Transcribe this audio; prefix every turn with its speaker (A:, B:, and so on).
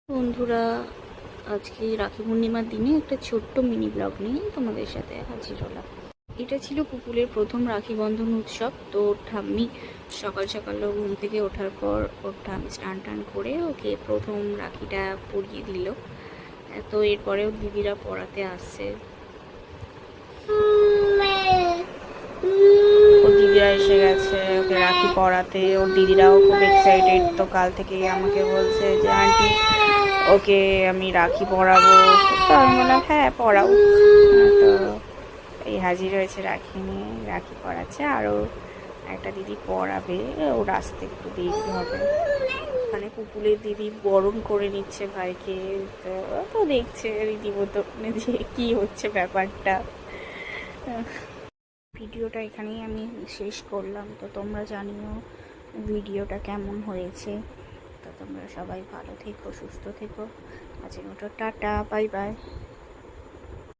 A: বন্ধুরা, আজকে রাখি পূর্ণিমার দিনে একটা ছোট্ট মিনি ব্লগ নিয়ে তোমাদের সাথে হাজির হলাম। এটা ছিল পুপুলের প্রথম রাখি বন্ধন উৎসব। তো ওর ঠাম্মি সকাল সকাল ঘুম থেকে ওঠার পর ওর ঠাম্মি স্নান টান করে ওকে প্রথম রাখিটা পরিয়ে দিল। তো এরপরে ওর দিদিরা পড়াতে আসছে, ওর দিদিরা এসে গেছে ওকে রাখি পরাতে। ওর দিদিরাও খুব এক্সাইটেড। তো কাল থেকে আমাকে বলছে যে আন্টি ওকে আমি রাখি পরাবো। তো আমি বললাম হ্যাঁ পরাও। তো এই হাজির হয়েছে রাখি নিয়ে, রাখি পরাচ্ছে। আরও একটা দিদি পরাবে, ওর আসতে একটু দেরি হবে। মানে পুপুলের দিদি বরণ করে নিচ্ছে ভাইকে। তো তো দেখছে রীতিমতো যে কী হচ্ছে ব্যাপারটা। ভিডিওটা এখানেই আমি শেষ করলাম। তো তোমরা জানিও ভিডিওটা কেমন হয়েছে। তো তোমরা সবাই ভালো থেকো, সুস্থ থেকো। আজকের মতো টাটা, বাই বাই।